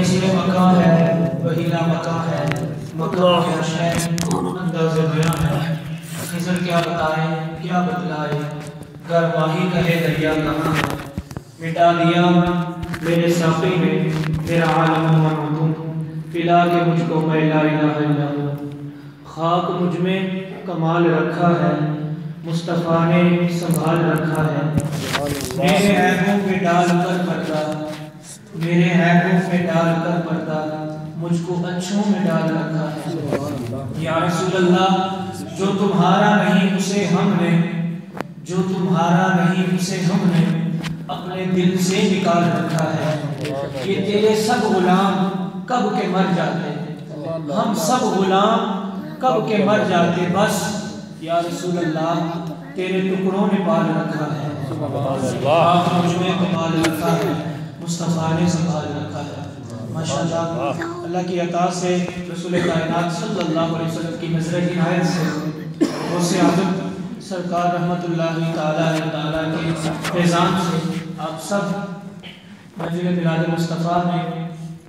इसमें मकान है वही ला मकान है, मकान क्या शय अंदाज़े बयां है। खिज़र क्या बताए क्या बतलाए, गर वाही कहे दरिया कहाँ है। मिटा दिया मेरे साक़ी में मेरा आलम मनो तुम, पिला के मुझको मैं ला इलाहा इल्लल्लाह। खाक मुझ में कमाल रखा है, मुस्तफ़ा ने संभाल रखा है। मेरे ऐबों पे डाल कर पर्दा, मेरे ऐबों पे डाल कर पर्दा, मुझको अच्छों में डाल रखा है। या रसूल अल्लाह, जो तुम्हारा नहीं उसे हमने, जो तुम्हारा नहीं उसे हमने अपने दिल से निकाल रखा है। ये तेरे सब गुलाम कब के मर जाते, हम सब गुलाम कब के मर जाते, बस या रसूल अल्लाह तेरे टुकड़ों ने पाल रखा है। आप मुझ में कमाल रखा है, मुस्तफ़ा ने संभाल रखा है। माशाअल्लाह अल्लाह की अता से रसूल कायनात सल्लल्लाहु अलैहि वसल्लम की नज़र इनायत से गौसे आज़म सरकार रहमतुल्लाहि ताला के फैज़ान से आप सब महफ़िल मिलाद मुस्तफ़ा में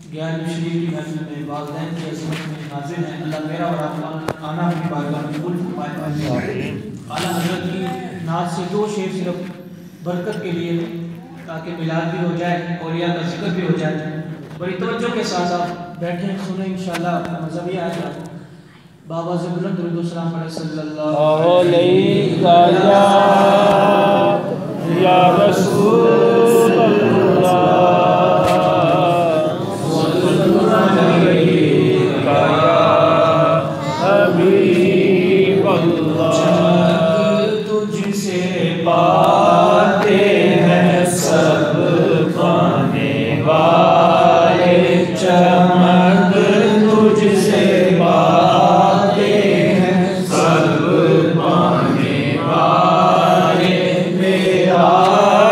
11वीं शरीफ की महफ़िल में वालिदैन की अज़मत में हाज़िर हैं। अल्लाह मेरा और आपका आना अपनी बारगाह में कबूल फरमाए। आला हज़रत की नात से 2 शेर सिर्फ बरकत के लिए, ताकि मिलाद भी हो जाए और या का जिक्र भी हो जाए। बड़ी तवज्जो के साथ आप बैठे सुने, इंशाअल्लाह आपका मज़ा भी आएगा। बाबा से बुलंद दुरूद व सलाम अलैहि सल्लल्लाहु अलैहि या रसूल अल्लाह। तुझसे पाते हैं सब पाने वाले, चमक तुझसे पाते हैं सब पाने वाले। मेरा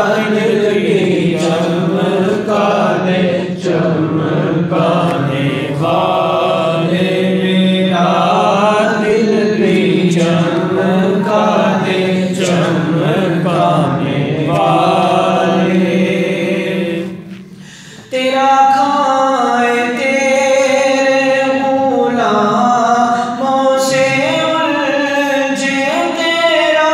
दिल की चमका दे चमकाने वाले, मेरा दिल की चमका दे चमकाने वाले। तेरा खाए तेरे गुलामों से उलझे, तेरा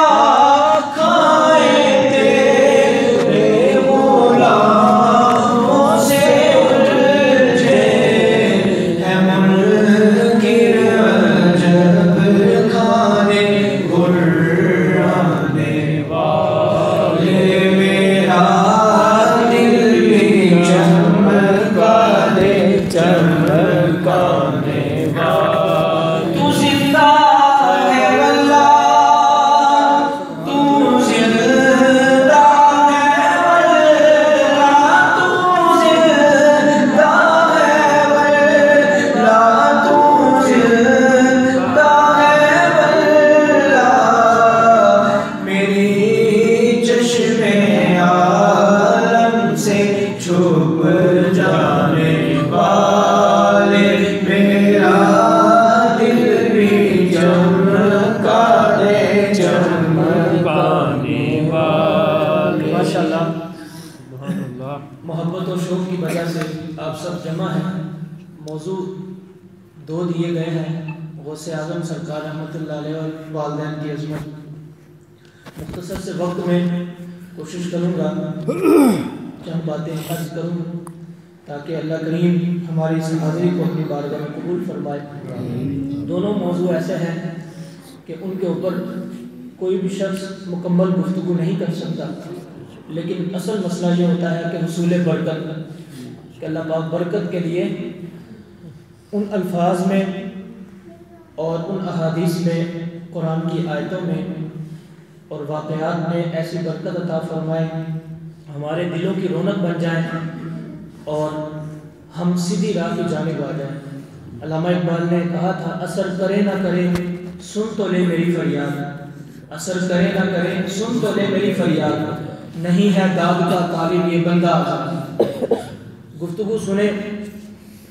खाए तेरे गुलामों से उलझे, है मुनकिर अजब खाने गुर्राने वाले। मेरा दिल भी चमका दे चमकाने वाले। तू जिंदा है अल्लाह, तू जिंदा है अल्लाह, तू जिंदा है अल्लाह, तू जिंदा है अल्लाह। मेरी चश्मे आलम से छुप जाने वाले, मेरा दिल भी चमका दे चमकाने वाले। माशाअल्लाह मोहब्बत और शौक़ की वजह से आप सब जमा हैं। मौजू 2 दिए गए हैं, गौसे आज़म सरकार रहमतुल्लाह अलैह और वालिदैन की अज़मत। मुख्तसर से वक्त में कोशिश करूँगा चंद बातें अर्ज करूँ, ताकि अल्लाह करीम हमारी इस हाज़िरी को अपनी बारगाह में कबूल फरमाए। दोनों मौजू ऐसे हैं कि उनके ऊपर कोई भी शख्स मुकम्मल गुफ्तगू नहीं कर सकता, लेकिन असल मसला ये होता है कि हुसूल बरकत, कि अल्लाह पाक बरकत के लिए उन अल्फाज में और उन अहादीस में, कुरान की आयतों में और वाक़यात में ऐसी बरकत अता फरमाए, हमारे दिलों की रौनक बन जाए और हम सीधी राह की जानिब आ जाएं। अल्लामा इकबाल ने कहा था, असर करे ना करे सुन तो ले मेरी फरियाद, असर करे ना करे सुन तो ले मेरी फरियाद, नहीं है दाद का तालिब ये बंदा आज़ाद। गुफ्तगू सुने,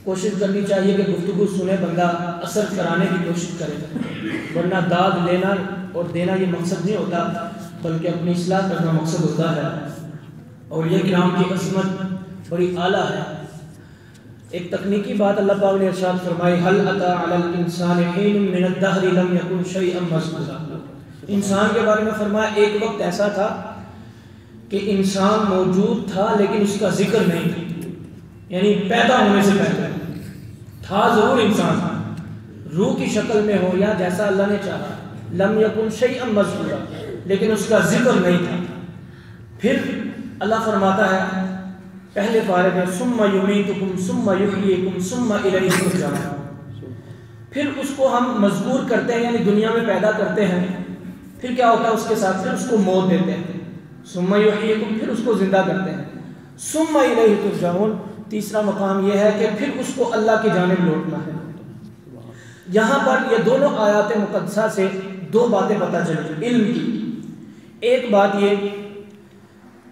कोशिश करनी चाहिए कि गुफ्तगू सुने बंदा, असर कराने की कोशिश करे, वरना दाद लेना और देना ये मकसद नहीं होता, बल्कि अपनी इस्लाह करना मकसद होता है। और ये किराम की किस्मत बड़ी आला है। एक तकनीकी बात अल्लाह पाक ने इरशाद फरमाई, हल अता अलल इंसान हिन मिन अद-दहर लम यकुन शैअन मज़कूरा। इंसान के बारे में फरमाया एक वक्त ऐसा था कि इंसान मौजूद था लेकिन उसका जिक्र नहीं था, यानी पैदा होने से पहले था जरूर इंसान, रूह की शक्ल में हो या जैसा अल्लाह ने चाहा, लम यकुन शैअन मज़कूरा, लेकिन उसका जिक्र नहीं था। फिर अल्लाह फरमाता है पहले पारे में, सुम्मा युमीतुकुम सुम्मा युहयीकुम सुम्मा इलैहि तुरजऊन। फिर उसको हम मजबूर करते हैं, यानी दुनिया में पैदा करते हैं, फिर क्या होता है उसके साथ, फिर उसको मौत देते हैं, सुम्मा युहयीकुम, फिर उसको जिंदा करते हैं, सुम्मा इलैहि तुरजऊन। तीसरा मकाम यह है कि फिर उसको अल्लाह की जानिब लौटना है। यहाँ पर ये दोनों आयात मुक़द्दसा से दो बातें पता चली इल्म की। एक बात ये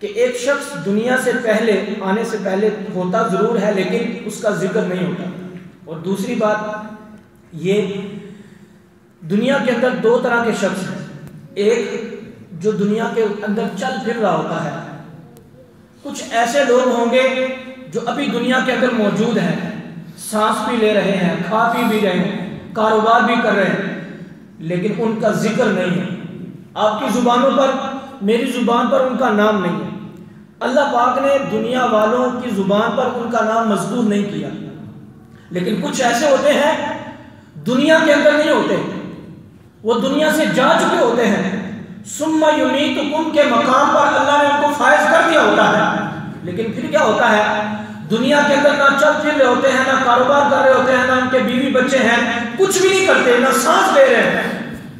कि एक शख्स दुनिया से पहले आने से पहले होता ज़रूर है लेकिन उसका जिक्र नहीं होता। और दूसरी बात ये, दुनिया के अंदर दो तरह के शख्स हैं, एक जो दुनिया के अंदर चल फिर रहा होता है, कुछ ऐसे लोग होंगे जो अभी दुनिया के अंदर मौजूद हैं, सांस भी ले रहे हैं, खा पी भी रहे हैं, कारोबार भी कर रहे हैं, लेकिन उनका जिक्र नहीं है। आपकी ज़ुबानों पर, मेरी ज़ुबान पर उनका नाम नहीं है। अल्लाह पाक ने दुनिया वालों की ज़ुबान पर उनका नाम मज़कूर नहीं किया, लेकिन कुछ ऐसे होते हैं दुनिया के अंदर नहीं होते, वो दुनिया से जा चुके होते हैं। सुम्मा युमीतुकुम के मकाम पर अल्लाह ने उनको फायज कर दिया होता है, लेकिन फिर क्या होता है, दुनिया के अंदर ना चल फिर रहे होते हैं, ना कारोबार कर रहे होते हैं, ना उनके बीवी बच्चे हैं, कुछ भी नहीं करते, ना सांस ले रहे हैं,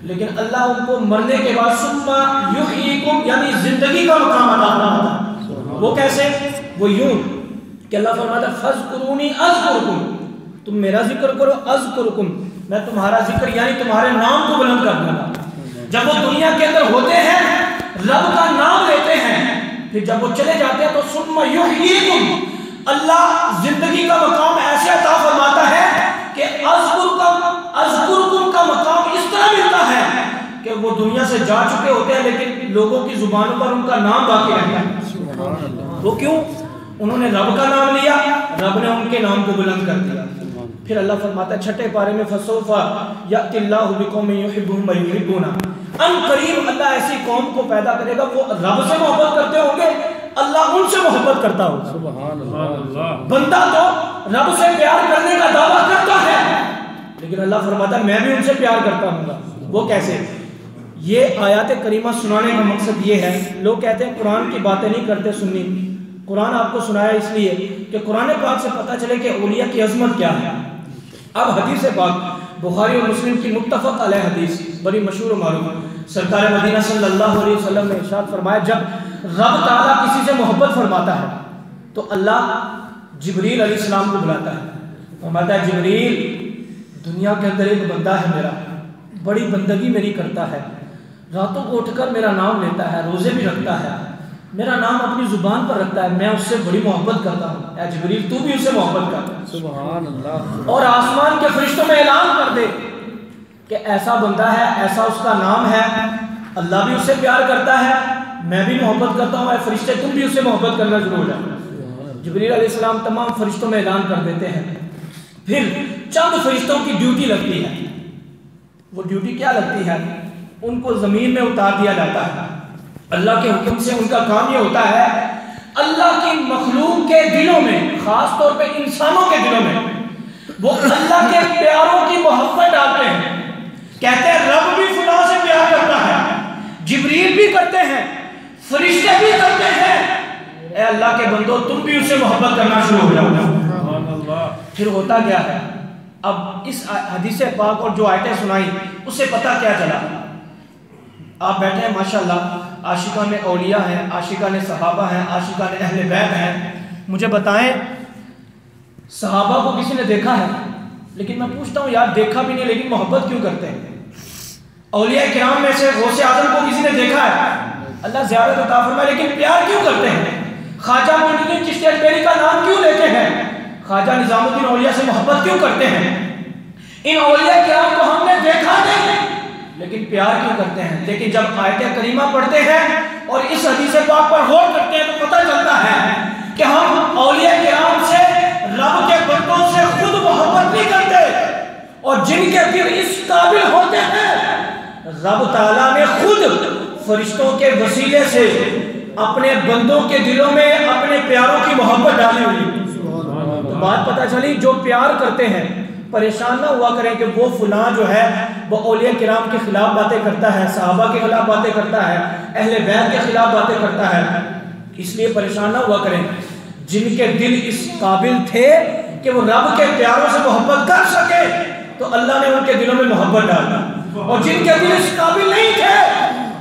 लेकिन अल्लाह उनको मरने के बाद सुम्मा युहयीकुम यानी जिंदगी का मकाम अता फरमाता है। वो कैसे, वो यूं कि अल्लाह फरमाता है फज़कुरूनी अज़कुरुकुम, तुम मेरा जिक्र करो, अज़कुरुकुम, मैं तुम्हारा जिक्र यानी तुम्हारे नाम को बुलंद कर दूंगा। जब वो दुनिया के अंदर होते हैं रब का नाम लेते हैं, फिर जब वो चले जाते हैं तो सुम्मा युहयीकुम, अल्लाह जिंदगी का मकाम ऐसे अता फरमाता है कि अज़कुरुकुम का मकाम इस तरह मिलता है कि वो दुनिया से जा चुके होते हैं लेकिन लोगों की जुबानों पर उनका नाम बाकी रहता है। वो क्यों, उन्होंने रब का नाम लिया, रब ने उनके नाम को बुलंद कर दिया। फिर अल्लाह फरमाता है छठे पारे में, फसौफा यअतिल्लाहु बिकौमिन युहिब्बुहुम व युहिब्बूना, अनकरीब अल्लाह ऐसी कौम को पैदा करेगा वो रब से मोहब्बत करते होंगे, अल्लाह उनसे मोहब्बत करता होगा। सुभान अल्लाह। बंदा तो रब से प्यार करने का दावा करता है, लेकिन अल्लाह फरमाता है मैं भी उनसे प्यार करता हूँ। वो कैसे? ये आयत करीमा सुनाने का मकसद ये है, लोग कहते हैं कुरान की बातें नहीं करते सुन्नी, कुरान आपको सुनाया इसलिए कि कुरान पाक से पता चले कि औलिया की अजमत क्या है। अब हदीस पाक बुखारी और मुस्लिम की मुत्तफक अलैह हदीस बड़ी मशहूर और मालूम, सरकार मदीना सल्लल्लाहु अलैहि वसल्लम ने इरशाद फरमाया, जब रब ताला किसी से मोहब्बत फरमाता है तो अल्लाह जिब्रील अलैहिस्सलाम को बुलाता है, फरमाता है जिब्रील दुनिया के अंदर एक बंदा है मेरा, बड़ी बंदगी मेरी करता है, रातों को उठकर मेरा नाम लेता है, रोज़े भी रखता है, मेरा नाम अपनी ज़ुबान पर रखता है, मैं उससे बड़ी मोहब्बत करता हूँ, ऐ जिब्रील तू भी उससे मोहब्बत कर। सुभान अल्लाह। और आसमान के फरिश्तों में ऐलान कर दे कि ऐसा बंदा है, ऐसा उसका नाम है, अल्लाह भी उससे प्यार करता है, मैं भी मोहब्बत करता हूँ, फरिश्ते तुम भी उससे मोहब्बत करना शुरू हो जाओ। जिब्रील अलैहिस्सलाम तमाम फरिश्तों में ऐलान कर देते हैं। फिर चंद फरिश्तों की ड्यूटी लगती है, वो ड्यूटी क्या लगती है, उनको ज़मीन में उतार दिया जाता है। अल्लाह के हुक्म से उनका काम ये होता है, अल्लाह की मखलूक के दिलों में, खास तौर पे इंसानों के दिलों में वो अल्लाह के प्यारों की मोहब्बत डालते हैं। कहते हैं रब भी फुला से प्यार करता है, जिब्रील भी करते हैं, फरिश्ते भी करते हैं, ए अल्लाह के बंदो तुम भी उससे मोहब्बत करना शुरू हो जाओ। फिर होता क्या है, अब इस हदीस पाक और जो आयतें सुनाई उससे पता क्या चला। आप बैठे हैं माशाल्लाह, आशिका ने औलिया हैं, आशिका ने सहाबा हैं, आशिका ने अहले बैत हैं, मुझे बताएं सहाबा को किसी ने देखा है? लेकिन मैं पूछता हूँ यार देखा भी नहीं लेकिन मोहब्बत क्यों करते हैं? औलिया किराम में से गौसे आजम को किसी ने देखा है? अल्लाह ज़ियारत अता फरमाए, लेकिन प्यार क्यों करते हैं? ख्वाजा मोइनुद्दीन चिश्ती अजमेरी का नाम क्यों लेते हैं? ख्वाजा निज़ामुद्दीन औलिया से मोहब्बत क्यों करते हैं? इन औलिया किराम को हमने देखा नहीं लेकिन प्यार क्यों करते हैं? लेकिन जब आयत करीमा पढ़ते हैं और इस हदीस पाक पर गौर करते हैं तो पता चलता है कि हम औलिया किराम से रब के बंदों रब ताला ने खुद फरिश्तों के वसीले से अपने बंदों के दिलों में अपने प्यारों की मोहब्बत डाली हुई। तो बात पता चली, जो प्यार करते हैं परेशान ना हुआ करें कि वो फलां जो है वो औलिया किराम के खिलाफ बातें करता है, सहाबा के खिलाफ बातें करता है, अहले बैत के खिलाफ बातें करता है। इसलिए परेशान ना हुआ करें। जिनके दिल इस काबिल थे कि वो रब के प्यारों से मोहब्बत कर सके तो अल्लाह ने उनके दिलों में मोहब्बत डाली, और जिनके दिल इस काबिल नहीं थे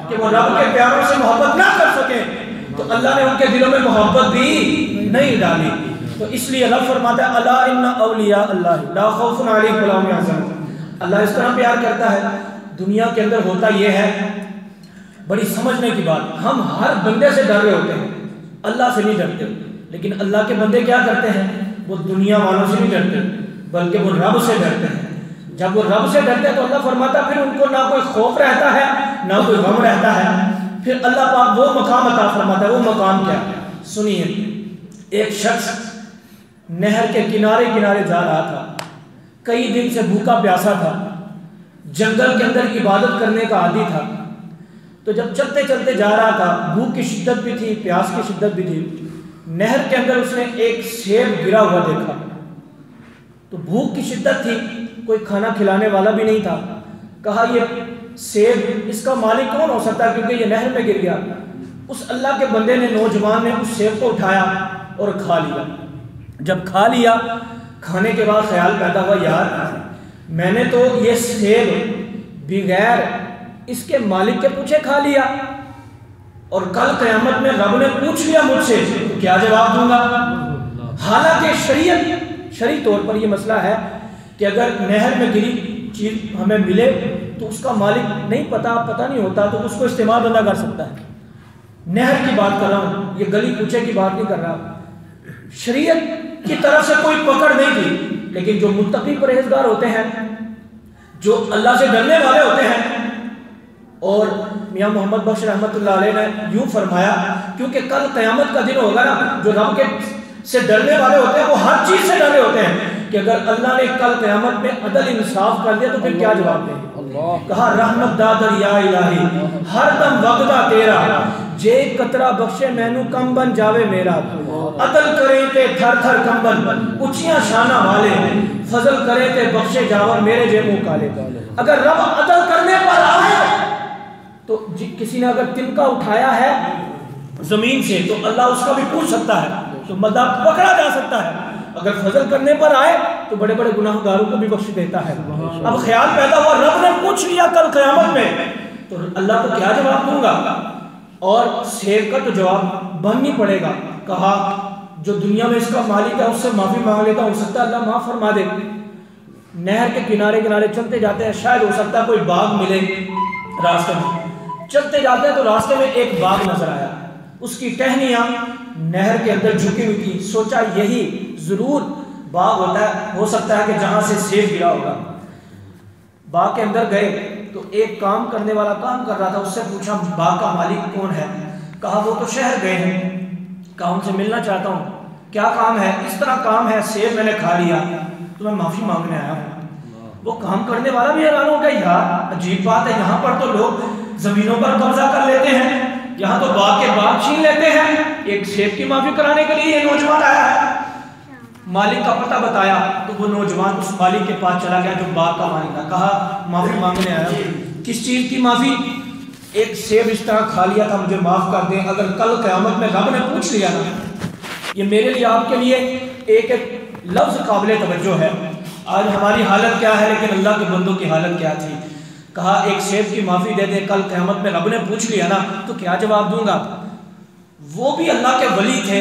कि वो रब के प्यारों से मोहब्बत ना कर सके तो अल्लाह ने उनके दिलों में मोहब्बत भी नहीं डाली। तो इसलिए रब फरमाता है अला इन्ना औलिया अल्लाह ला खौफुन अलैहिम वला हुम यहज़नून। अल्लाह इस तरह प्यार करता है। दुनिया के अंदर होता यह है, बड़ी समझने की बात, हम हर बंदे से डर रहे होते हैं, अल्लाह से नहीं डरते। लेकिन अल्लाह के बंदे क्या करते हैं, वो दुनिया वालों से नहीं डरते बल्कि वो रब से डरते हैं। जब वो रब से डरते हैं तो अल्लाह फरमाता फिर उनको ना कोई खौफ रहता है ना कोई गम रहता है। फिर अल्लाह पाक वो मकाम अता फरमाता है। वो मकाम क्या है सुनिए। एक शख्स नहर के किनारे किनारे जा रहा था, कई दिन से भूखा प्यासा था, जंगल के अंदर इबादत करने का आदी था। तो जब चलते चलते जा रहा था, भूख की शिद्दत भी थी, प्यास की शिद्दत भी थी, नहर के अंदर उसने एक सेब गिरा हुआ देखा। तो भूख की शिद्दत थी, कोई खाना खिलाने वाला भी नहीं था। कहा ये सेब इसका मालिक कौन हो सकता है, क्योंकि ये नहर में गिर गया। उस अल्लाह के बंदे ने, नौजवान ने उस सेब को उठाया और खा लिया। जब खा लिया, खाने के बाद ख्याल पैदा हुआ यार मैंने तो ये सेब बगैर इसके मालिक के पूछे खा लिया, और कल क़यामत में रब ने पूछ लिया मुझसे तो क्या जवाब दूंगा। हालांकि शरीय तौर पर यह मसला है कि अगर नहर में गिरी चीज़ हमें मिले तो उसका मालिक नहीं पता नहीं होता तो उसको इस्तेमाल बंदा कर सकता है। नहर की बात कर रहा हूँ, ये गली कूचे की बात नहीं कर रहा। शरीयत की तरफ से कोई पकड़ नहीं थी, लेकिन जो मुत्तकी परहेजगार होते हैं, जो अल्लाह से डरने वाले होते हैं, और मियां मोहम्मद बख्श रहमतुल्लाह अलैह ने यूं फरमाया, क्योंकि कल क़यामत का दिन होगा ना, जो रब के से डरने वाले होते हैं वो हर चीज से डरे होते हैं कि अगर अल्लाह ने कल क़यामत में अदल इंसाफ कर दिया तो फिर क्या जवाब देंगे। कहा रहमत दादर या इलाही हर दम वगदा तेरा, जे कतरा बख्शे मैनू कम बन जावे मेरा, अदल करे ते थर थर कंबन उचियां शाना वाले, फजल करे ते बख्शे जावर मेरे जे मुंह काले। अगर रब अदल करने पर आए तो किसी ने अगर तिनका उठाया है जमीन से तो अल्लाह उसका भी पूछ सकता है, तो मदाद पकड़ा जा सकता है। अगर फजल करने पर आए तो बड़े बड़े गुनाहगारों को भी बख्श देता है। अब ख्याल पैदा हुआ, रब ने पूछ लिया कल क़यामत में तो अल्लाह को क्या जवाब दूंगा, और शेर का तो जवाब बननी पड़ेगा। कहा जो दुनिया में इसका मालिक है उससे माफी मांग लेता, हो सकता है अल्लाह माफ फरमा दे। नहर के किनारे किनारे चलते जाते हैं, शायद हो सकता है कोई बाग मिले रास्ते में। चलते जाते हैं तो रास्ते में एक बाग नजर आया, उसकी टहनियां नहर के अंदर झुकी हुई थी। सोचा यही जरूर बाग होता है, हो सकता है कि जहां से सेब गिरा होगा। बाग के अंदर गए तो एक काम करने वाला काम कर रहा था, उससे पूछा बाग का मालिक कौन है। कहा वो तो शहर गए हैं। कहा उनसे मिलना चाहता हूँ, क्या काम है। इस तरह काम है, सेब मैंने खा लिया तो मैं माफी मांगने आया हूँ। वो काम करने वाला भी हैरान हो गया, यार अजीब बात है, यहाँ पर तो लोग जमीनों पर कब्जा कर लेते हैं, यहाँ तो बाग के बाग छीन लेते हैं, एक सेब की माफी कराने के लिए ये नौजवान आया है। मालिक का पता बताया तो वो नौजवान उस मालिक के पास चला गया जो बाग का मालिक था। कहा माफी मांगने आया। किस चीज की माफी। एक सेब इस तरह खा लिया था, मुझे माफ कर दें। अगर कल क़यामत में रब ने पूछ लिया ना, ये मेरे लिए आपके लिए एक एक लफ्ज काबिल तवज्जो है। आज हमारी हालत क्या है, लेकिन अल्लाह के बंदों की हालत क्या थी। कहा एक सेब की माफी दे दे, कल क़यामत में रब ने पूछ लिया ना तो क्या जवाब दूंगा। वो भी अल्लाह के वली थे,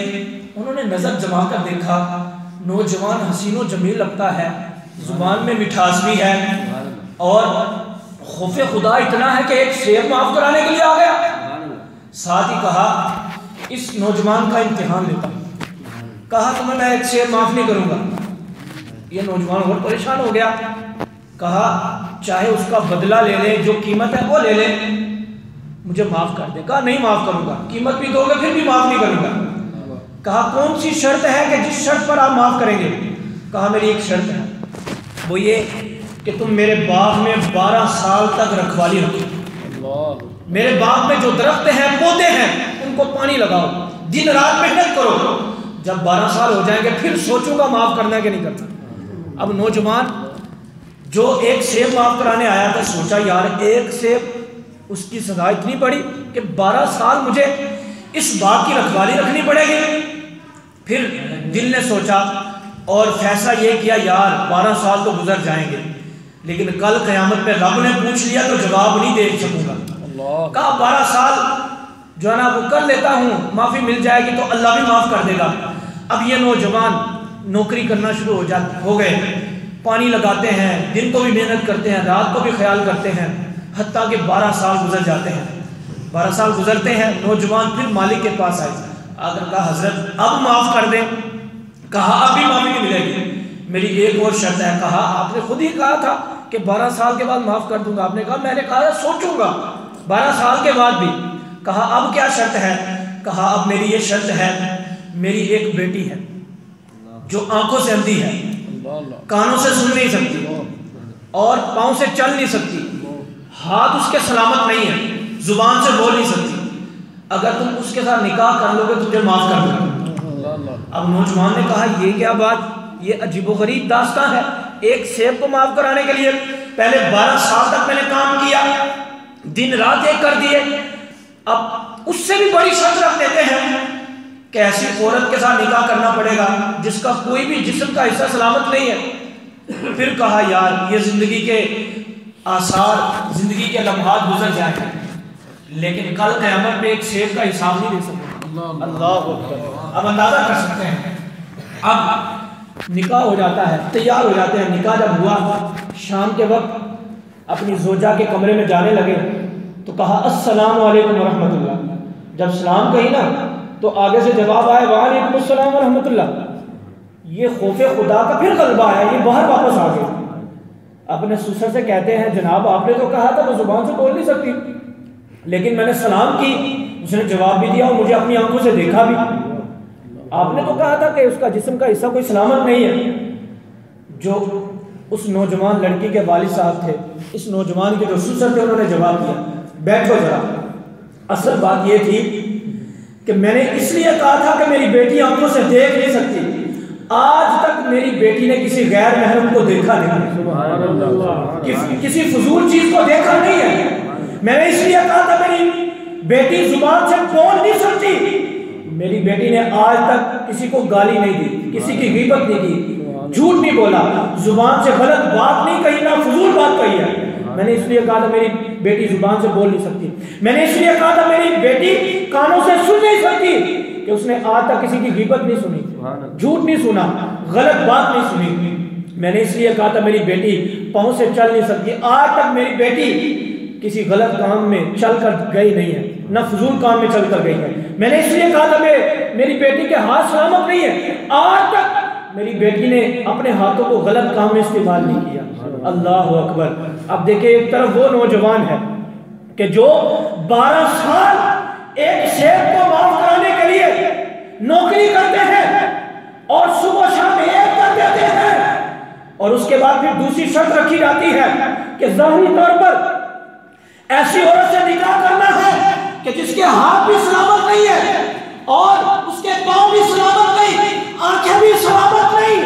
उन्होंने नजर जमा कर देखा, नौजवान हसीनो जमील लगता है, जुबान में मिठास भी है, और खौफे खुदा इतना है कि एक सेब माफ कराने के लिए आ गया। साथ ही कहा इस नौजवान का इम्तिहान लेता हूं। कहा तुम्हें मैं एक सेब माफ नहीं करूंगा। ये नौजवान और परेशान हो गया। कहा चाहे उसका बदला ले ले, जो कीमत है वो ले ले, मुझे माफ कर दे। कहा नहीं माफ करूंगा। कीमत भी दोगे फिर भी माफ नहीं करूंगा। कहा कौन सी शर्त है कि जिस शर्त पर आप माफ करेंगे। कहा मेरी एक शर्त है, वो ये कि तुम मेरे बाग में 12 साल तक रखवाली रखो। मेरे बाग में जो दरख्त हैं, पौधे हैं, उनको पानी लगाओ, दिन रात मेहनत करो। जब 12 साल हो जाएंगे फिर सोचूंगा माफ करना है कि नहीं करना। अब नौजवान जो एक सेब माफ कराने आया था, सोचा यार एक सेब, उसकी सजा इतनी बड़ी कि 12 साल मुझे इस बाग की रखवाली रखनी पड़ेगी। फिर दिल ने सोचा और फैसला ये किया, यार 12 साल तो गुजर जाएंगे, लेकिन कल क़यामत में रब ने पूछ लिया तो जवाब नहीं दे सकूंगा। कहा 12 साल जो है ना वो कर लेता हूँ, माफ़ी मिल जाएगी तो अल्लाह भी माफ़ कर देगा। अब ये नौजवान नौकरी करना शुरू हो गए, पानी लगाते हैं, दिन को भी मेहनत करते हैं, रात को भी ख्याल करते हैं, हत्ता कि 12 साल गुजर जाते हैं। 12 साल गुजरते हैं, नौजवान फिर मालिक के पास आए, आकर कहा हजरत अब माफ़ कर दें। कहा अब भी माफ़ी नहीं मिलेगी, मेरी एक और शर्त है। कहा आपने खुद ही कहा था कि 12 साल के बाद माफ़ कर दूंगा। आपने कहा मैंने कहा सोचूंगा 12 साल के बाद भी। कहा अब क्या शर्त है? कहा अब मेरी ये शर्त है, मेरी एक बेटी है जो आंखों से अंधी है, कानों से सुन नहीं सकती और पाँव से चल नहीं सकती, हाथ उसके सलामत नहीं है, जुबान से बोल नहीं सकती। अगर तुम उसके साथ निकाह कर लोगे तुझे माफ कर दूंगा। अब नौजवान ने कहा ये क्या बात, ये अजीबोगरीब दास्तां है। एक सेब को माफ कराने के लिए पहले 12 साल तक मैंने काम किया, दिन रात एक कर दिए, अब उससे भी बड़ी शर्त रख देते हैं कि ऐसी औरत के साथ निकाह करना पड़ेगा जिसका कोई भी जिस्म का हिस्सा सलामत नहीं है। फिर कहा यार ये जिंदगी के आसार, जिंदगी के लम्हात गुजर जाएंगे, लेकिन कल क़यामत में एक सेब का हिसाब नहीं दे सकते। अल्लाह अब अंदाजा कर सकते हैं। अब निकाह हो जाता है, तैयार हो जाते हैं। निकाह जब हुआ, शाम के वक्त अपनी जोजा के कमरे में जाने लगे तो कहा अस्सलाम वालेकुम रहमतुल्लाह। जब सलाम कही ना तो आगे से जवाब आया वालेकुम अस्सलाम रहमतुल्लाह। ये खौफे खुदा का फिर गलबा आया, ये बाहर वापस आ गए। अपने ससुर से कहते हैं जनाब आपने तो कहा था वो जुबान से बोल नहीं सकती, लेकिन मैंने सलाम की, उसने जवाब भी दिया और मुझे अपनी आंखों से देखा भी। आपने तो कहा था कि उसका जिस्म का हिस्सा कोई सलामत नहीं है। जो उस नौजवान लड़की के वालिद साहब थे, इस नौजवान के जो ससुर थे, उन्होंने जवाब दिया बैठो जरा, असल बात ये थी कि मैंने इसलिए कहा था कि मेरी बेटी आंखों से देख नहीं सकती, आज तक मेरी बेटी ने किसी गैर महरम को देखा नहीं, किसी फजूल चीज को देखा नहीं है। मैंने इसलिए कहा था मेरी बेटी जुबान से बोल नहीं सकती, मेरी बेटी ने आज तक किसी को गाली नहीं दी, किसी की गीबत नहीं की, झूठ नहीं बोला, जुबान से गलत बात नहीं कही, ना फजूल बात कही है। मैंने इसलिए कहा था मेरी बेटी जुबान से बोल नहीं सकती, मैंने इसलिए कहा था मेरी बेटी कानों से सुन नहीं सकती कि उसने आज तक किसी की गीबत नहीं सुनी, झूठ नहीं सुना, गलत बात नहीं सुनी। मैंने इसलिए कहा था मेरी बेटी पाँव से चल नहीं सकती, आज तक मेरी बेटी किसी गलत काम में चल कर गई नहीं है, ना फजूल काम में चल कर गई है। मैंने इसलिए कहा था मेरी बेटी के हाथ सलामत नहीं है, आज तक मेरी बेटी ने अपने हाथों को गलत काम में इस्तेमाल नहीं किया। अल्लाह अकबर। अब देखिए एक तरफ वो नौजवान है कि जो 12 साल एक शेर को माफ कराने के लिए नौकरी करते हैं और सुबह शाम एक कर देते हैं, और उसके बाद फिर दूसरी शर्त रखी जाती है कि ज़ाहिरी तौर पर ऐसी औरत से निकाह करना है कि जिसके हाथ भी सलामत नहीं है और उसके पांव भी सलामत नहीं, आंखें भी सलामत नहीं,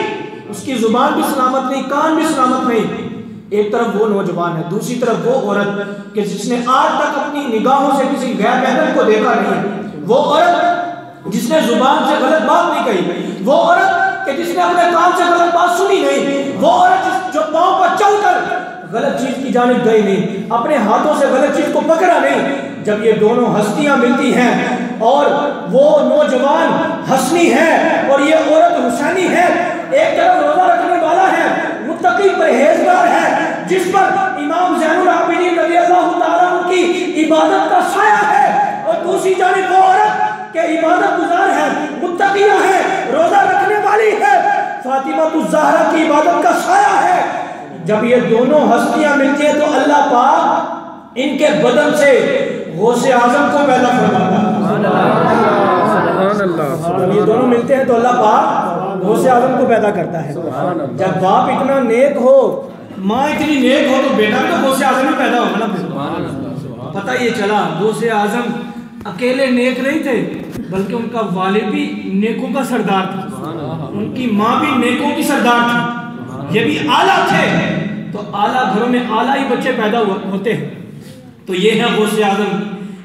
उसकी जुबान भी सलामत नहीं, कान भी सलामत नहीं। एक तरफ वो नौजवान है, दूसरी तरफ वो औरत कि जिसने आज तक अपनी निगाहों से किसी गैर महरम को देखा नहीं है, वो औरत जिसने जुबान से गलत बात नहीं कही, वो औरत कि जिसने अपने कान से गलत बात सुनी नहीं, वो औरत जो पांव पर चलकर गलत चीज की जानिब गई नहीं, अपने हाथों से गलत चीज को पकड़ा नहीं। जब ये दोनों हस्तियां मिलती हैं और वो नौजवान हसनी है और ये औरत हुसैनी है, एक तरफ रोजा रखने वाला है, मुत्तकी परहेजगार है, जिस पर इमाम ज़ैनुल आबिदीन रज़ियल्लाहु ताला अन्हु की इबादत का साया है, और दूसरी जानिब वो औरत के इबादत गुजार है, मुत्तकिया है, रोजा रखने वाली है, फातिमा ज़हरा की इबादत का साया है। जब ये दोनों हस्तियां मिलती हैं तो अल्लाह पाक इनके बदन से गौसे आजम को पैदा फरमाता है। जब ये दोनों मिलते हैं तो अल्लाह पाक गौसे आजम को पैदा करता है। जब बाप इतना नेक हो, माँ इतनी नेक हो, तो बेटा भी तो गौसे आजम ही पैदा होगा ना। पता ये चला गौसे आजम अकेले नेक नहीं थे, बल्कि उनका वालिद भी नेकों का सरदार था, उनकी माँ भी नेकों की सरदार थी, ये भी आला थे। तो आला घरों में आला ही बच्चे पैदा होते हैं। तो ये है गौसे आजम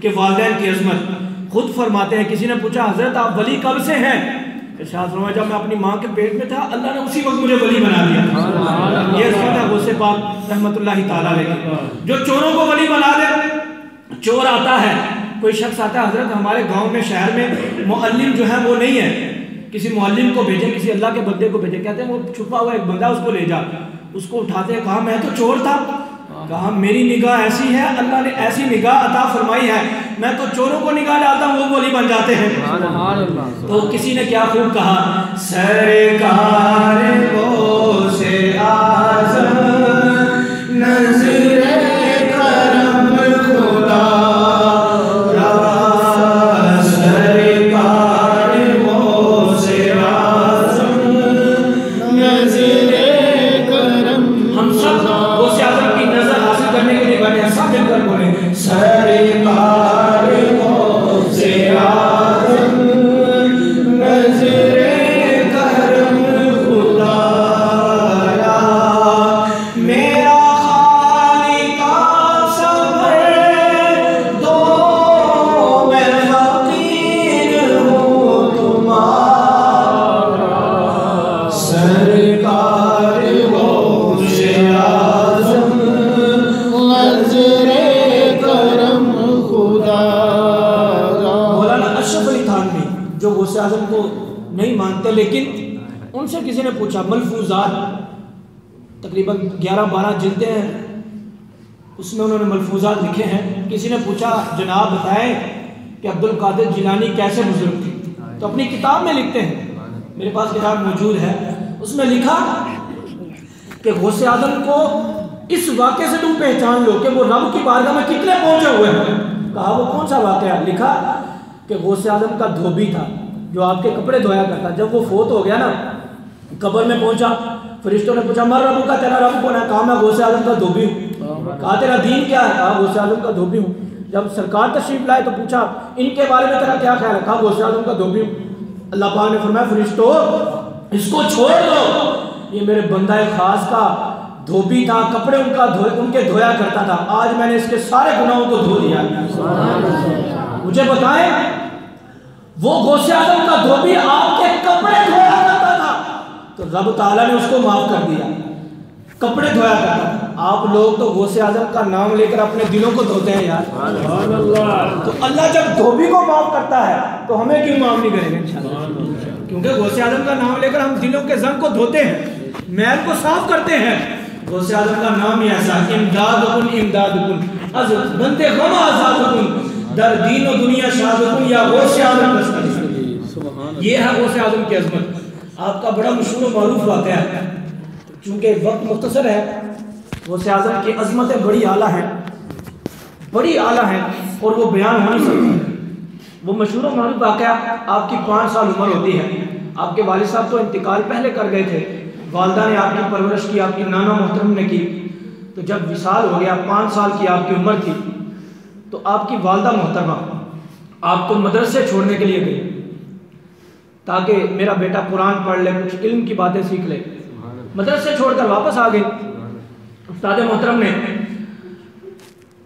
के वालिदैन की अजमत। खुद फरमाते हैं, किसी ने पूछा हजरत आप वली कब से हैं? इरशाद फरमाया जब मैं अपनी माँ के पेट में था अल्लाह ने उसी वक्त मुझे वली बना दिया। ये अजमत है गौसे पाक रहमतुल्लाहि ताला अलैहि। जो चोरों को वली बना दे, चोर आता है, कोई शख्स आता है, हजरत हमारे गांव में शहर में मुअल्लिम जो है वो नहीं है, किसी मुअल्लिम को भेजे, किसी अल्लाह के बंदे को भेजे। कहते हैं वो छुपा हुआ एक बंदा, उसको ले जा। उसको उठाते हैं, कहा मैं तो चोर था। कहा मेरी निगाह ऐसी है, अल्लाह ने ऐसी निगाह अता फरमाई है, मैं तो चोरों को निगाह डालता हूँ वो वली बन जाते हैं। तो किसी ने क्या खूब कहा, सरकार गौसे आज़म नज़रे करम खुदा, सरकार गौसे आज़म नज़रे करम। हम सब गौसे आज़म की नजर हासिल करने के लिए बैठे हैं, सब मिलकर बोले सरकार गौसे आज़म नज़रे करम खुदा, मेरा खालिका सबर दो, मैं फकीर हूँ तुम्हारा, सरकार गौसे आज़म नज़रे करम खुदा। मौलाना अशरफ अली थानवी जो गौसे आज़म को नहीं मानते, लेकिन उनसे किसी ने पूछा, मलफूजात तकरीबन 11-12 जिल्दें हैं, उसमें उन्होंने मलफूजात लिखे हैं। किसी ने पूछा जनाब बताएं कि अब्दुल कादिर जिलानी कैसे बुजुर्ग थे? तो अपनी किताब में लिखते हैं, मेरे पास किताब मौजूद है, उसमें लिखा कि गौसे आज़म को इस वाक़े से तुम पहचान लो कि वो रब की बारगाह में कितने पहुंचे हुए हैं। कहा वो कौन सा वाक़या? लिखा कि गौसे आज़म का धोबी था जो आपके कपड़े धोया करता, जब वो फोत हो गया ना, कब्र में पहुंचा, फरिश्तों ने पूछा मर रबू का, तेरा रब कौन है? कहा मैं गौसे आज़म का धोबी हूँ। कहा तेरा दीन क्या है? कहा गौसे आज़म का धोबी हूँ। जब सरकार तशरीफ लाए तो पूछा इनके बारे में तेरा क्या ख्याल है? कहा गौसे आज़म का धोबी हूँ। अल्लाह पाक ने फरमाया फरिश्तों इसको छोड़ दो, ये मेरे बंदा खास का धोबी था, कपड़े उनके धोया करता था, आज मैंने इसके सारे गुनाहों को धो दिया। मुझे बताएं वो गौसे आज़म का धोबी आपके कपड़े धोया करता था, तो रब ताला ने उसको माफ कर दिया, कपड़े धोया करता था। आप लोग तो गौसे आज़म का नाम लेकर अपने दिलों को धोते हैं यार। तो अल्लाह जब धोबी को माफ करता है तो हमें क्यों माफ नहीं करेंगे इंशाअल्लाह? क्योंकि गौसे आज़म का नाम लेकर हम दिलों के जंग को धोते हैं, मैल को साफ करते हैं। गौसे आज़म का नाम ही ऐसा, इमदादुकुन इमदादुकुन अज़ बंदे गम आज़ादुकुन दर दीन और दुनिया शादुकुन या गौसे आज़म दस्तगीर। ये है गौसे आज़म की अजमत। आपका बड़ा मशहूर मारूफ वाक़या है, चूँकि वक्त मुख्तसर है, गौसे आज़म की अजमतें बड़ी आला हैं, बड़ी आला हैं और वो बयान हो नहीं सकती। वो मशहूर मारूफ वाक़या, आपकी 5 साल उम्र होती है, आपके वालिद साहब तो इंतकाल पहले कर गए थे, वालदा ने आपकी परवरिश की, आपकी नाना मोहतरम ने की। तो जब विसाल हो गया, 5 साल की आपकी उम्र थी, तो आपकी वालदा मोहतरमा आपको मदरसे छोड़ने के लिए गई ताकि मेरा बेटा कुरान पढ़ ले, कुछ इल्म की बातें सीख ले। मदरसे छोड़कर वापस आ गई। उस्ताद मोहतरम ने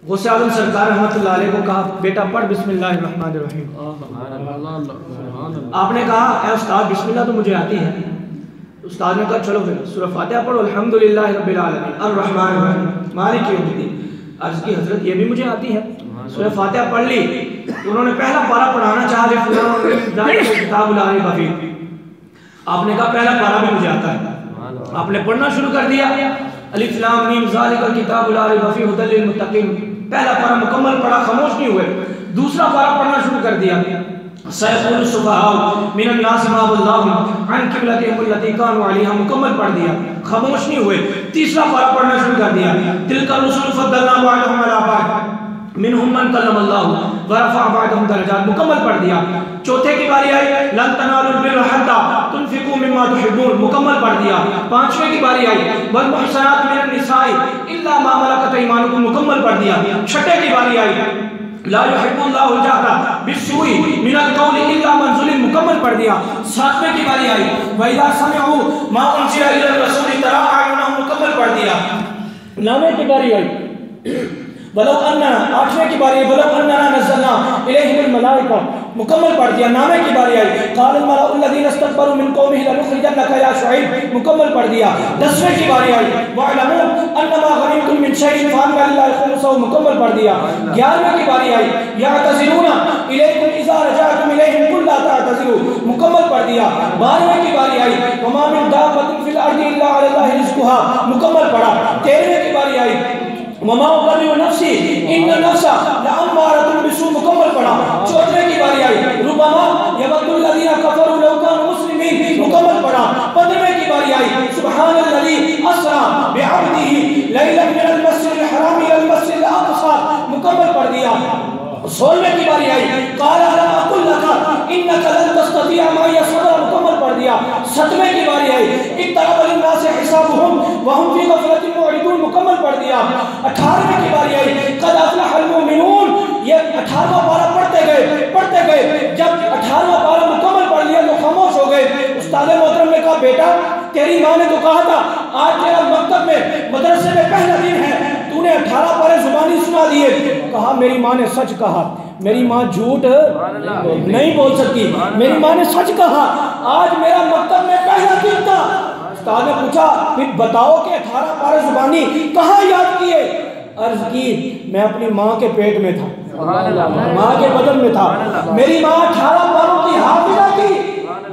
गौसे आज़म सरकार रहमतुल्लाह अलैह को कहा बेटा पढ़ बिस्मिल्लाहिर्रहमानिर्रहीम। आपने कहा ए उस्ताद बिस्मिल्लाह तो मुझे आती है। उस्ताद ने कहा चलो फिर सूरह फातिहा पढ़ो, अल्हम्दुलिल्लाहि रब्बिल आलमीन अर्रहमानिर रहीम मालिक यौमिद्दीन। अर्ज़ की हजरत ये भी मुझे आती है। सूरह फातिहा पढ़ ली, उन्होंने पहला पारा पढ़ाना चाहा, आपने कहा पहला पारा भी मुझे आता है। आपने पढ़ना शुरू कर दिया, अलिफ लाम मीम ज़ालिकल किताबु ला रैब फीहि हुदल लिल मुत्तकीन। पहला पारा मुकम्मल पढ़ा, खामोश नहीं हुए। दूसरा पारा पढ़ना शुरू कर दिया, सयक़ूलु सुफ़हाउ मिनन नास मा वल्लाहुम अन क़िबलतिहिम अल्लती कानू अलैहा, मुकम्मल पढ़ दिया, खामोश नहीं हुए। तीसरा पारा पढ़ना शुरू कर दिया, तिलका रुसुलु फद्दलना बअदहुम अला बअद मिनहुम मन कल्लमल्लाहु व रफ़अ बअदहुम दरजात, मुकम्मल पढ़ दिया। चौथे की बारी आई, लन तनालुल बिर्रा हत्ता तुनफ़िक़ू मिम्मा तुहिब्बून, मुकम्मल पढ़ दिया। पांचवें की बारी आई, वल मुहसनात मिनन निसाई इल्ला मा मलकत ईमानुकुम मुकम्मल पढ़ दिया। छठे की बारी आई ला युहिब्बुल्लाहु अल-जहरा बिस्सूई मिनल कौलि इल्ला मन ज़ुलिम मुकम्मल पढ़ दिया। सातवें की बारी आई व इज़ा समिअू मा उनज़िला इला रसूल तरा अयुनहुम मुकम्मल पढ़ दिया। नौवें की बारी आई वलो अन्ना, आठवें की बारी वलो अन्ना नज़लना इलैहिल मलाइका मुकम्मल पढ़ दिया। नौवें की बारी आई क़ालल मलाउ लज़ीना इस्तकबरू मिन कौमिहि लनुखरिजन्नका या शुऐब मुकम्मल पढ़ दिया। 10वें की बारी आई वअलमू अन्नमा गनीमतुम मिन शैइन फअन्ना लिल्लाहि खुमुसहु मुकम्मल पढ़ दिया। 11वें की बारी आई यअतज़िरूना इलैकुम इज़ा रजअतुम इलैहिम कुल ला तअतज़िरू मुकम्मल पढ़ दिया। 12वें की बारी आई वमा मिन दाब्बतिन फिल अर्दि इल्ला अलल्लाहि रिज़्कुहा मुकम्मल पढ़ा। 13वें की बारी आई वमा उबर्रिउ नफ्सी इन्न नफ्सा लअम्मारतुन बिस्सू मुकम्मल पढ़ा। 14वें की बारी आई रुबमा यवद्दुल लज़ीना कफरू लौ कानू मुस्लिमीन मुकम्मल पढ़ा। 15वें की बारी आई सुब्हानल्लज़ी अस्रा बिअब्दिही लैलन मिनल मस्जिदिल हराम इलल मस्जिदिल अक़सा मुकम्मल पढ़ दिया। 16वें की बारी आई क़ाल अलम अक़ुल लका इन्नका लन तस्ततिअ मइय सबरा मुकम्मल पढ़ दिया। 17वें की बारी आई इक़्तरब लिन्नासि हिसाबुहुम व हुम फ़ी ग़फ़लतिन मुअरिदून मुकम्मल पढ़ दिया। 18वें की बारी आई क़द अफ़लहल मुमिनून। ये 18वां पारा पढ़ते गए जब 18वां पारा मुकम्मल पढ़ लिया तो खामोश हो गए। उस्ताद मोहतरम ने कहा बेटा तेरी माँ ने तो कहा था आज तेरा मकतब में मदरसे में पहला दिन है, तूने 18 पारे जुबानी सुना दिए। कहा मेरी माँ ने सच कहा, मेरी माँ झूठ नहीं बोल सकती, मेरी माँ ने सच कहा, आज मेरा मकतब में पहला दिन था। उस्ताद ने पूछा फिर बताओ कि 18 पारे जुबानी कहाँ याद किए? अर्ज की मैं अपनी माँ के पेट में था, माँ के बदन में था। मेरी माँ 18 पारों की हाफिजा थी।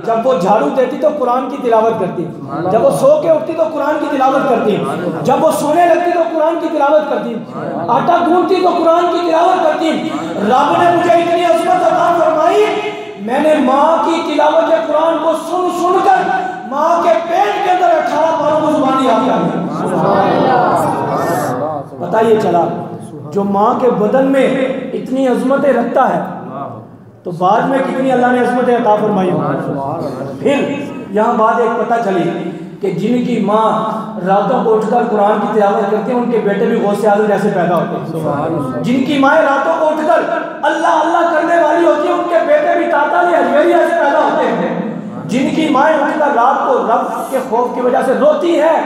जब वो झाड़ू देती तो कुरान की तिलावत करती, जब वो सो के उठती तो कुरान की तिलावत करती, जब वो सोने लगती तो कुरान की तिलावत करती, आटा गूंथती तो कुरान की तिलावत करती। रब ने मुझे इतनी अज़मत अता फरमाई, मैंने माँ की तिलावत कुरान को सुनकर माँ के पेट के अंदर 18 पारों को जुबानी आ गया। पता ये चला जो माँ के बदन में इतनी अज़मतें रखता है तो बाद में कितनी अल्लाह ने अज़मतें अता फरमाई। फिर यहाँ बात एक पता चली कि जिनकी माँ रातों को उठकर कुरान की तिलावत करती हैं उनके बेटे भी गौसे आज़म जैसे पैदा होते हैं। जिनकी माएँ रातों को उठकर अल्लाह अल्लाह करने वाली होती हैं उनके बेटे भी ताता अजमेरी जैसे पैदा होते हैं। जिनकी माएँ उठकर रात को रब के खौफ की वजह से रोती है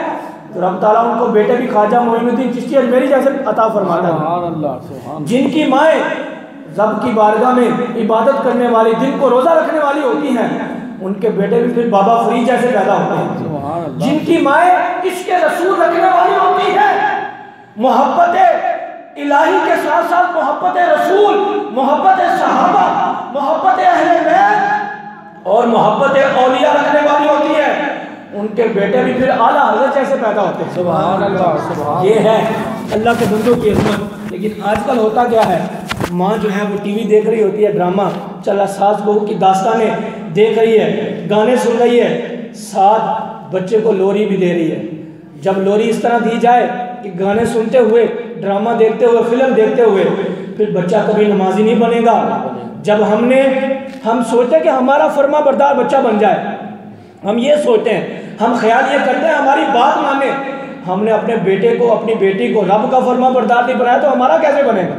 तो रब ताला उनको बेटे भी ख्वाजा मोइनुद्दीन चिश्ती अजमेरी जैसे अता फरमाता है। जिनकी माएँ रब की बारगाह में इबादत करने वाली, दिन को रोज़ा रखने वाली होती हैं उनके बेटे भी फिर बाबा फरीद जैसे पैदा होते हैं। जिनकी माएँ इश्क़ रसूल रखने वाली होती है, मोहब्बत इलाही के साथ साथ मोहब्बत रसूल, मोहब्बत सहाबा, मोहब्बत अहले बैत और मोहब्बत औलिया रखने वाली होती है, उनके बेटे भी फिर आला हज़रत जैसे पैदा होते हैं। सुभान अल्लाह। ये है अल्लाह के बंदों की अज़मत। लेकिन आजकल होता क्या है, माँ जो है वो टीवी देख रही होती है, ड्रामा चला, सास बहू की दास्तानें देख रही है, गाने सुन रही है, साथ बच्चे को लोरी भी दे रही है। जब लोरी इस तरह दी जाए कि गाने सुनते हुए, ड्रामा देखते हुए, फिल्म देखते हुए, फिर बच्चा कभी नमाजी नहीं बनेगा। जब हम सोचते कि हमारा फर्मा बरदार बच्चा बन जाए, हम ये सोचते हैं, हम ख्याल ये करते हैं हमारी बात माने। हमने अपने बेटे को, अपनी बेटी को रब का फर्मा बरदार नहीं बनाया तो हमारा कैसे बनेगा?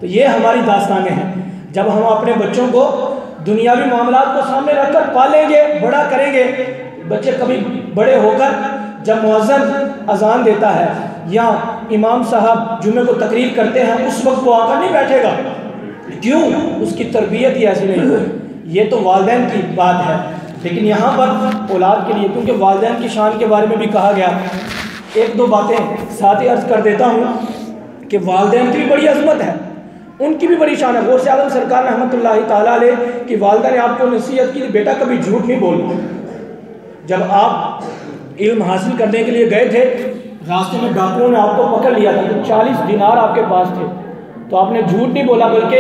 तो ये हमारी दास्तानें हैं। जब हम अपने बच्चों को दुनियावी मामलात को सामने रखकर पालेंगे, बड़ा करेंगे, बच्चे कभी बड़े होकर जब मुअज्जिन अजान देता है या इमाम साहब जुम्मे को तकरीर करते हैं उस वक्त वो आकर नहीं बैठेगा। क्यों? उसकी तरबियत ही ऐसी नहीं हुई। ये तो वालिदैन की बात है, लेकिन यहाँ पर औलाद के लिए, क्योंकि वालिदैन की शान के बारे में भी कहा गया, एक दो बातें साथ ही अर्ज़ कर देता हूँ कि वालिदैन की भी बड़ी अज़मत है, उनकी भी बड़ी शान है। गौसे आज़म सरकार रहमतुल्लाहि ताला अलैह की वालिदा ने आपको नसीहत की, बेटा कभी झूठ नहीं बोलना। जब आप इल्म हासिल करने के लिए गए थे, रास्ते में डाकुओं ने आपको पकड़ लिया था तो 40 दिनार आपके पास थे, तो आपने झूठ नहीं बोला बल्कि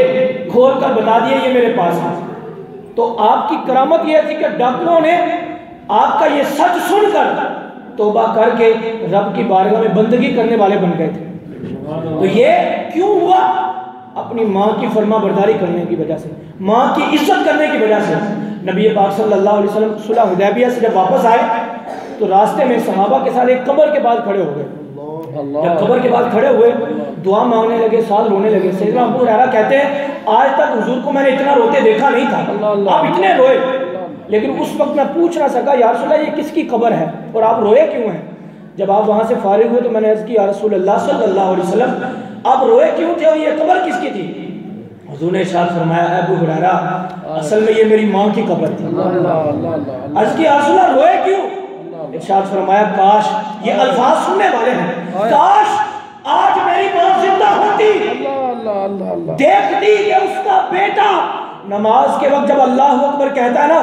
खोल कर बता दिया ये मेरे पास है। तो आपकी करामत यह थी कि डाकुओं ने आपका ये सच सुनकर तौबा करके रब की बारगाह में बंदगी करने वाले बन गए थे। तो ये क्यों हुआ? अपनी माँ की फर्मा बरदारी करने की वजह से, माँ की इज्जत करने की वजह से। नबी पाक सल्लल्लाहु अलैहि वसल्लम सुलह हुदैबिया से जब वापस आए तो रास्ते में सहाबा के साथ एक कब्र के पास खड़े हो गए। जब कब्र के बाद खड़े हुए, दुआ मांगने लगे, साथ रोने लगे। सैयदना अबू हुरैरा कहते हैं आज तक हुजूर को मैंने इतना रोते देखा नहीं था, आप इतने रोए। लेकिन उस वक्त मैं पूछ ना सका, या रसूल अल्लाह ये किसकी कब्र है और आप रोए क्यों हैं? जब आप वहाँ से फारिग हुए तो मैंने अर्ज़ की, या रसूल अल्लाह सल्लल्लाहु अलैहि वसल्लम आप रोए क्यों थे और ये कब्र किसकी थी? हुजूर ने इरशाद फरमाया, अबू हुरैरा असल में ये मेरी माँ की कब्र थी। अर्ज़ की, या रसूल अल्लाह रोए क्यों? इरशाद फरमाया, काश, ये अल्फाज सुनने वाले हैं, काश आज मेरी माँ जिंदा होती, देखती कि उसका बेटा नमाज के वक्त जब अल्लाह अकबर कहता है ना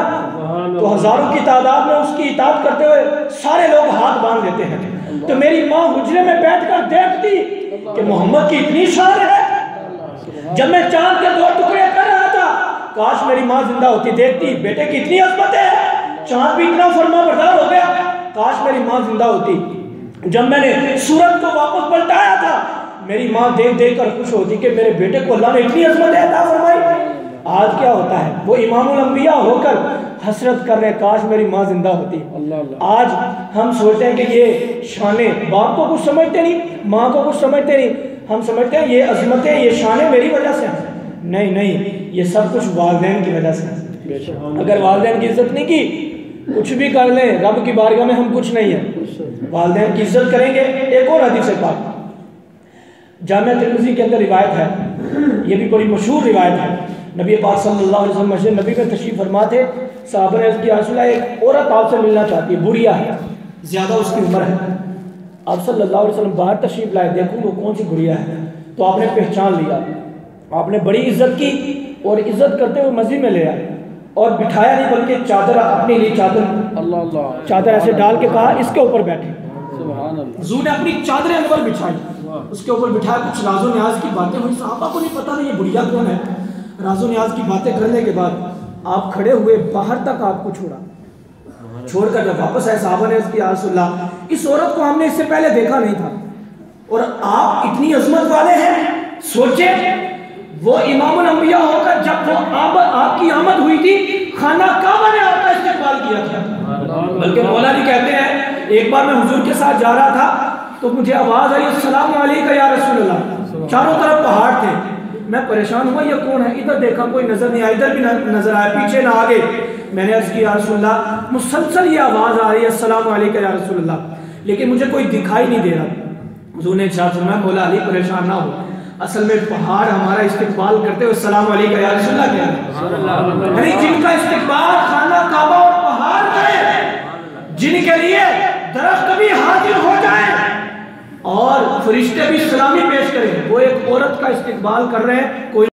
तो हजारों की तादाद में उसकी इताअत करते हुए सारे लोग हाथ बांध देते हैं। तो मेरी माँ हुजरे में बैठकर देखती कि मोहम्मद की इतनी शान है। जब मैं चांद के 2 टुकड़े कर रहा था, काश मेरी माँ जिंदा होती, देखती बेटे की इतनी अजमत है, चांद भी इतना फरमा बरदार हो गया, काश मेरी माँ जिंदा होती। जब मैंने सूरज को वापस पलटाया था, मेरी माँ देख देख कर खुश होती कि मेरे बेटे को अल्लाह ने इतनी अजमत अता फरमाई। आज क्या होता है, वो इमामुल अंबिया होकर हसरत कर रहे, काश मेरी माँ जिंदा होती। आज हम सोचते हैं कि ये शाने, बाप को कुछ समझते नहीं, माँ को कुछ समझते नहीं, हम समझते हैं ये अजमतें, ये शाने मेरी वजह से हैं। नहीं नहीं, ये सब कुछ वालिदैन की वजह से। अगर वालिदैन की इज्जत नहीं की, कुछ भी कर लें, रब की बारगाह में हम कुछ नहीं है। वालिदैन की इज्जत करेंगे। एक और हदीस पाक जामिया तिर्मिज़ी के अंदर रिवायत है, ये भी बड़ी मशहूर रिवायत है। नबी पाक सल्लल्लाहु अलैहि वसल्लम मस्जिद नबी में तशरीफ़ फरमा थे। साहबा ने अर्ज़ किया, रसूल अल्लाह एक औरत आपसे मिलना चाहती है, बुढ़िया है, ज़्यादा उसकी उम्र है। आप सल्लल्लाहु अलैहि वसल्लम बाहर तशरीफ़ लाए, देखूँ वो कौन सी बुढ़िया है। तो आपने पहचान लिया, आपने बड़ी इज्जत की और इज्जत करते हुए मस्जिद में ले आए और बिठाया नहीं बल्कि चादर अपने लिए चादर ऐसे डाल के कहा इसके ऊपर बैठे। हुजूर ने अपनी चादरें अनवर बिछाई, उसके ऊपर बिठाया। कुछ राजो न्याज की बातें हुई, साहबा को नहीं पता नहीं ये बुढ़िया कौन है। राजो न्याज की बातें करने के बाद आप खड़े हुए, बाहर तक आपको छोड़कर जब वापस आए, साहबा ने इसकी, या रसूल अल्लाह इस औरत को हमने इससे पहले देखा नहीं था और आप इतनी अजमत वाले हैं। सोचे वो इमामुल अंबिया होकर जब वो आपकी आमद हुई थी, खाना काबा ने आपका इस्तेमाल किया था। बल्कि मौला जी कहते हैं एक बार मैं हुजूर के साथ जा रहा था तो मुझे आवाज आई, अस्सलाम वालेकुम या रसूल अल्लाह। चारों तरफ पहाड़ थे, मैं परेशान हुआ ये कौन है। इधर देखा कोई नजर नहीं आया, इधर भी नजर आया, पीछे ना आगे। मैंने अर्ज किया, या रसूल अल्लाह मुसलसल ये आवाज आ रही है अस्सलाम वालेकुम या रसूल अल्लाह, लेकिन मुझे कोई दिखाई नहीं दे रहा। हुजूर ने इरशाद फरमाया, मौला अली परेशान ना हो, असल में पहाड़ हमारा इस्तिकबाल करते हुए अस्सलाम वालेकुम या रसूल अल्लाह क्या है, जिनका इस्तिकबाल खाना काबा और पहाड़ करे, जिनके लिए दरख्त भी हाजिर हो जाए और फरिश्ते भी सलामी पेश करें, वो एक औरत का इस्तिकबाल कर रहे हैं। कोई